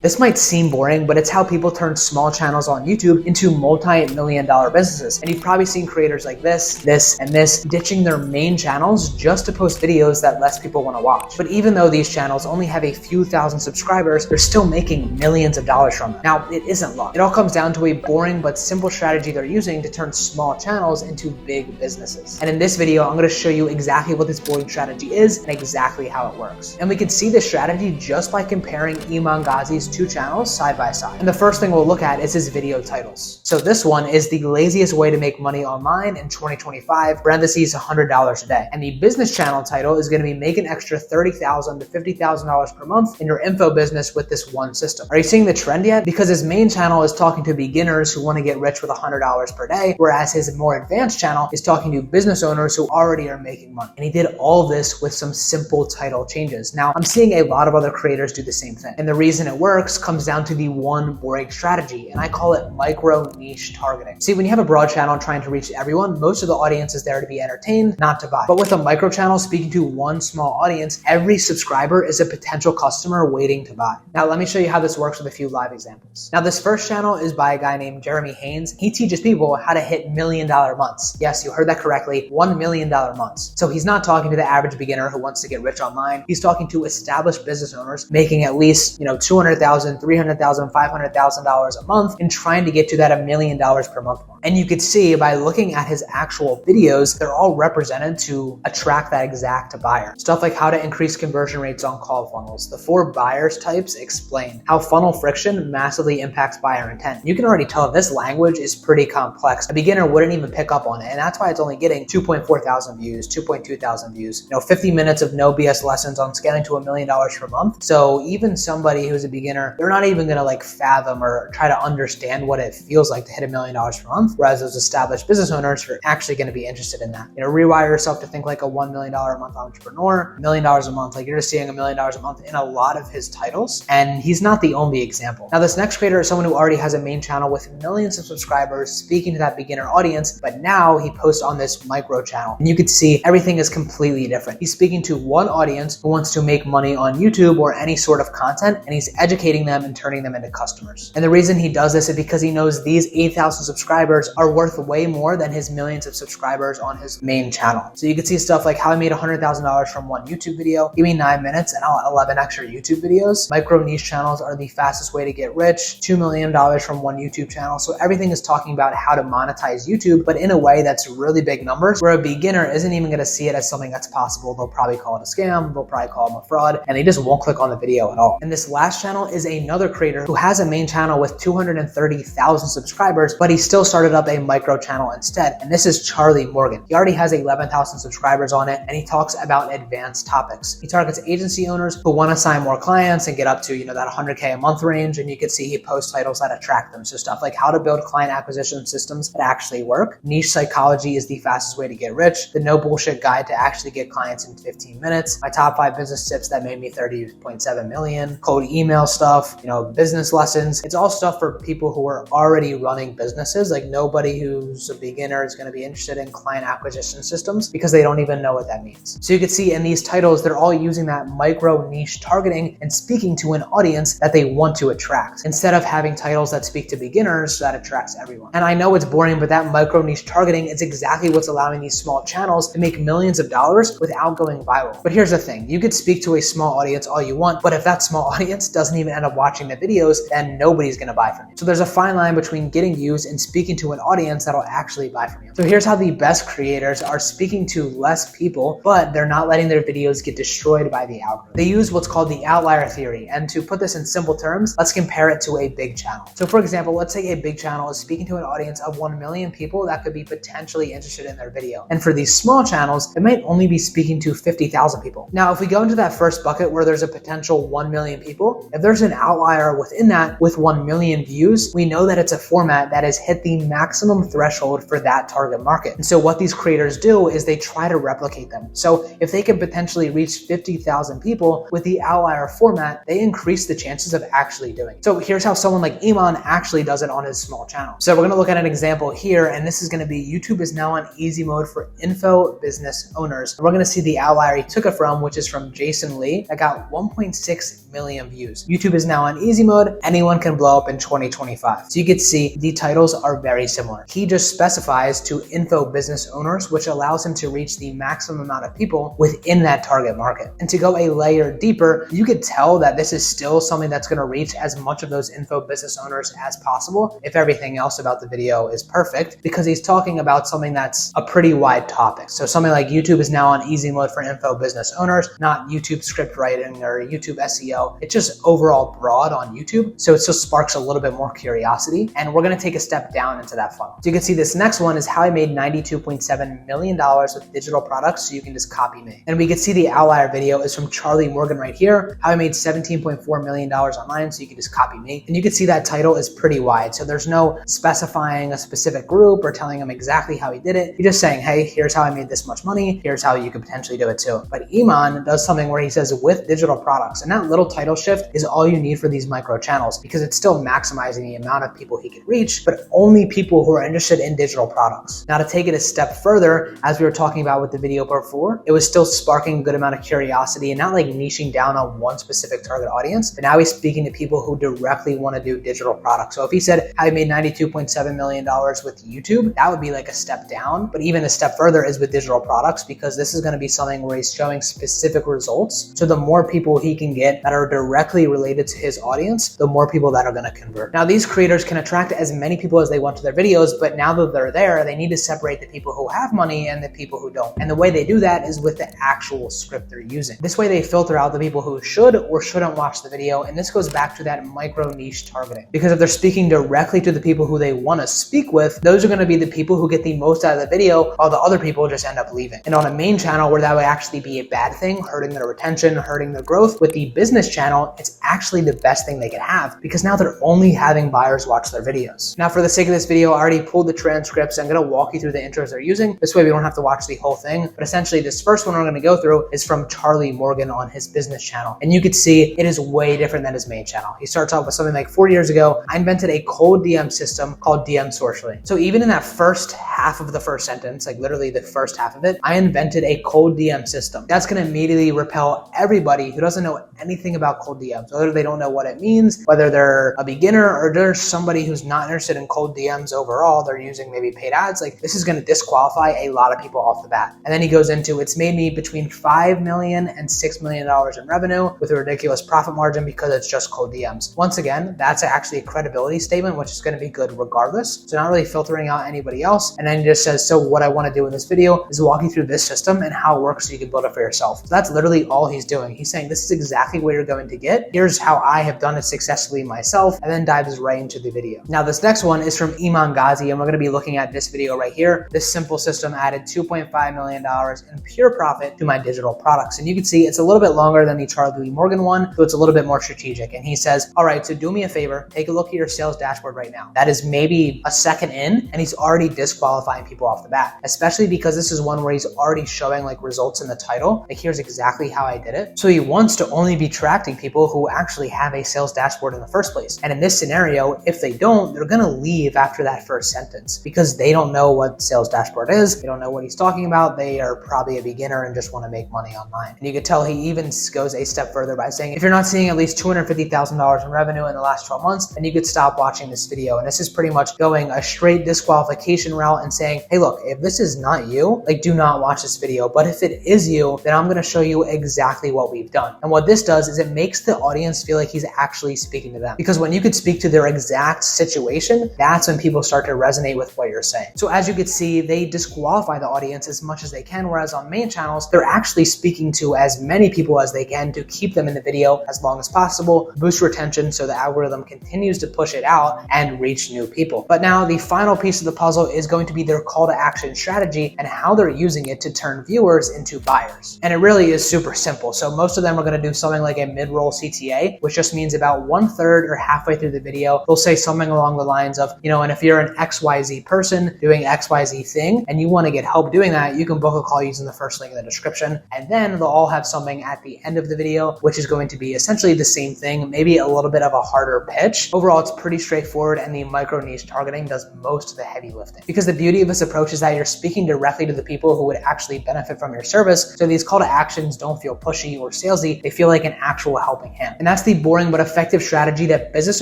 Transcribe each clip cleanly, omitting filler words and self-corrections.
This might seem boring, but it's how people turn small channels on YouTube into multi-million-dollar businesses. And you've probably seen creators like this, and this ditching their main channels just to post videos that less people want to watch. But even though these channels only have a few thousand subscribers, they're still making millions of dollars from it. Now, it isn't luck. It all comes down to a boring but simple strategy they're using to turn small channels into big businesses. And in this video, I'm going to show you exactly what this boring strategy is and exactly how it works. And we can see this strategy just by comparing Iman Ghazi's two channels side by side. And the first thing we'll look at is his video titles. So this one is the laziest way to make money online in 2025, parentheses $100 a day. And the business channel title is going to be make an extra $30,000 to $50,000 per month in your info business with this one system. Are you seeing the trend yet? Because his main channel is talking to beginners who want to get rich with $100 per day, whereas his more advanced channel is talking to business owners who already are making money. And he did all of this with some simple title changes. Now, I'm seeing a lot of other creators do the same thing. And the reason it works comes down to the one boring strategy, and I call it micro niche targeting. See, when you have a broad channel trying to reach everyone, most of the audience is there to be entertained, not to buy. But with a micro channel speaking to one small audience, every subscriber is a potential customer waiting to buy. Now, let me show you how this works with a few live examples. Now, this first channel is by a guy named Jeremy Haynes. He teaches people how to hit $1 million months. Yes, you heard that correctly, $1 million months. So he's not talking to the average beginner who wants to get rich online. He's talking to established business owners making at least, $200,000, $300,000, $500,000 a month and trying to get to that $1 million per month mark. And you could see by looking at his actual videos, they're all represented to attract that exact buyer. Stuff like how to increase conversion rates on call funnels. The 4 buyers types explain how funnel friction massively impacts buyer intent. You can already tell this language is pretty complex. A beginner wouldn't even pick up on it. And that's why it's only getting 2.4 thousand views, 2.2 thousand views, 50 minutes of no BS lessons on scaling to $1 million per month. So even somebody who's a beginner, they're not even going to fathom or try to understand what it feels like to hit $1 million per month. Whereas those established business owners are actually going to be interested in that. Rewire yourself to think like a $1 million a month entrepreneur, $1 million a month. Like you're just seeing $1 million a month in a lot of his titles. And he's not the only example. Now, this next creator is someone who already has a main channel with millions of subscribers speaking to that beginner audience, but now he posts on this micro channel. And you can see everything is completely different. He's speaking to one audience who wants to make money on YouTube or any sort of content, and he's educating them and turning them into customers. And the reason he does this is because he knows these 8,000 subscribers are worth way more than his millions of subscribers on his main channel. So you can see stuff like how I made $100,000 from one YouTube video, give me 9 minutes and I'll 11 extra YouTube videos. Micro niche channels are the fastest way to get rich, $2 million from one YouTube channel. So everything is talking about how to monetize YouTube, but in a way that's really big numbers where a beginner isn't even going to see it as something that's possible. They'll probably call it a scam, they'll probably call him a fraud, and they just won't click on the video at all. And this last channel is another creator who has a main channel with 230,000 subscribers, but he still started up a micro channel instead. And this is Charlie Morgan. He already has 11,000 subscribers on it, and he talks about advanced topics. He targets agency owners who want to sign more clients and get up to, that 100K a month range. And you can see he posts titles that attract them. So stuff like how to build client acquisition systems that actually work. Niche psychology is the fastest way to get rich. The no bullshit guide to actually get clients in 15 minutes. My top 5 business tips that made me 30.7 million. Cold email stuff, business lessons. It's all stuff for people who are already running businesses. Like nobody who's a beginner is going to be interested in client acquisition systems because they don't even know what that means. So you can see in these titles, they're all using that micro niche targeting and speaking to an audience that they want to attract instead of having titles that speak to beginners that attracts everyone. And I know it's boring, but that micro niche targeting is exactly what's allowing these small channels to make millions of dollars without going viral. But here's the thing, you could speak to a small audience all you want, but if that small audience doesn't even end up watching the videos, then nobody's going to buy from you. So there's a fine line between getting views and speaking to an audience that'll actually buy from you. So here's how the best creators are speaking to less people, but they're not letting their videos get destroyed by the algorithm. They use what's called the outlier theory. And to put this in simple terms, let's compare it to a big channel. So for example, let's say a big channel is speaking to an audience of 1 million people that could be potentially interested in their video. And for these small channels, it might only be speaking to 50,000 people. Now, if we go into that first bucket where there's a potential 1 million people, if there's an outlier within that with 1 million views, we know that it's a format that has hit the maximum threshold for that target market. And so what these creators do is they try to replicate them. So if they can potentially reach 50,000 people with the outlier format, they increase the chances of actually doing it. So here's how someone like Iman actually does it on his small channel. So we're gonna look at an example here, and this is gonna be YouTube is now on easy mode for info business owners. And we're gonna see the outlier he took it from, which is from Jason Lee, that got 1.6 million views. YouTube is now on easy mode. Anyone can blow up in 2025. So you can see the titles are very similar. He just specifies to info business owners, which allows him to reach the maximum amount of people within that target market. And to go a layer deeper, you could tell that this is still something that's gonna reach as much of those info business owners as possible if everything else about the video is perfect, because he's talking about something that's a pretty wide topic. So something like YouTube is now on easy mode for info business owners, not YouTube script writing or YouTube SEO. It's just overall broad on YouTube. So it still sparks a little bit more curiosity. And we're gonna take a step down into that funnel. So you can see this next one is how I made $92.7 million with digital products. So you can just copy me. And we can see the outlier video is from Charlie Morgan right here, how I made $17.4 million online. So you can just copy me. And you can see that title is pretty wide. So there's no specifying a specific group or telling them exactly how he did it. You're just saying, hey, here's how I made this much money. Here's how you could potentially do it too. But Iman does something where he says with digital products, and that little title shift is all you need for these micro channels, because it's still maximizing the amount of people he could reach, but only people who are interested in digital products. Now to take it a step further, as we were talking about with the video before, it was still sparking a good amount of curiosity and not like niching down on one specific target audience, but now he's speaking to people who directly want to do digital products. So if he said, I made $92.7 million with YouTube, that would be like a step down, but even a step further is with digital products, because this is going to be something where he's showing specific results. So the more people he can get that are directly related to his audience, the more people that are going to convert. Now these creators can attract as many people as they want to their videos, but now that they're there, they need to separate the people who have money and the people who don't. And the way they do that is with the actual script they're using. This way they filter out the people who should or shouldn't watch the video. And this goes back to that micro niche targeting, because if they're speaking directly to the people who they want to speak with, those are going to be the people who get the most out of the video, while the other people just end up leaving. And on a main channel where that would actually be a bad thing, hurting their retention, hurting their growth, with the business channel, it's actually the best thing they could have, because now they're only having buyers watch their videos. Now for the sake of this video, I already pulled the transcripts. I'm going to walk you through the intros they're using. This way we don't have to watch the whole thing. But essentially this first one we're going to go through is from Charlie Morgan on his business channel. And you could see it is way different than his main channel. He starts off with something like 4 years ago, I invented a cold DM system called DM Sourcely. So even in that first half of the first sentence, like literally the first half of it, I invented a cold DM system. That's going to immediately repel everybody who doesn't know anything about cold DMs, whether they don't know what it means, whether they're a beginner or they're somebody who's not interested in cold DMs overall, they're using maybe paid ads. Like this is going to disqualify a lot of people off the bat. And then he goes into, it's made me between $5 million and $6 million in revenue with a ridiculous profit margin because it's just cold DMs. Once again, that's actually a credibility statement, which is going to be good regardless. So not really filtering out anybody else. And then he just says, so what I want to do in this video is walk you through this system and how it works so you can build it for yourself. So that's literally all he's doing. He's saying, this is exactly what you're going to get. Here's how I have done it successfully myself, and then dives right into the video. Now, this next one is from Iman Ghazi, and we're going to be looking at this video right here. This simple system added $2.5 million in pure profit to my digital products. And you can see it's a little bit longer than the Charlie Morgan one, so it's a little bit more strategic. And he says, all right, so do me a favor, take a look at your sales dashboard right now. That is maybe a second in, and he's already disqualifying people off the bat, especially because this is one where he's already showing like results in the title. Like here's exactly how I did it. So he wants to only be attracting people who actually have a sales dashboard in the first place. And in this scenario, if they don't, they're going to leave after that first sentence because they don't know what sales dashboard is. They don't know what he's talking about. They are probably a beginner and just want to make money online. And you can tell he even goes a step further by saying, if you're not seeing at least $250,000 in revenue in the last 12 months, then you could stop watching this video. And this is pretty much going a straight disqualification route and saying, hey, look, if this is not you, like do not watch this video. But if it is you, then I'm going to show you exactly what we've done. And what this does is it makes the audience feel like he's actually speaking to them. Because when you could speak to their exact situation, that's when people start to resonate with what you're saying. So as you can see, they disqualify the audience as much as they can, whereas on main channels, they're actually speaking to as many people as they can to keep them in the video as long as possible, boost retention so the algorithm continues to push it out and reach new people. But now the final piece of the puzzle is going to be their call to action strategy and how they're using it to turn viewers into buyers. And it really is super simple. So most of them are going to do something like a mid-roll CTA, which just means about 1/3 or halfway through the video, they'll say something along the lines of, and if you're an XYZ person doing XYZ thing and you want to get help doing that, you can book a call using the first link in the description. And then they'll all have something at the end of the video, which is going to be essentially the same thing, maybe a little bit of a harder pitch. Overall, it's pretty straightforward, and the micro niche targeting does most of the heavy lifting. Because the beauty of this approach is that you're speaking directly to the people who would actually benefit from your service. So these call to actions don't feel pushy or salesy. They feel like an actual helping hand. And that's the boring but effective strategy that business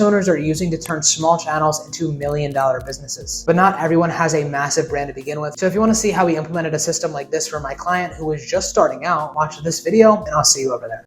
owners are using to turn small channels into million-dollar businesses. But not everyone has a massive brand to begin with. So if you want to see how we implemented a system like this for my client who was just starting out, watch this video and I'll see you over there.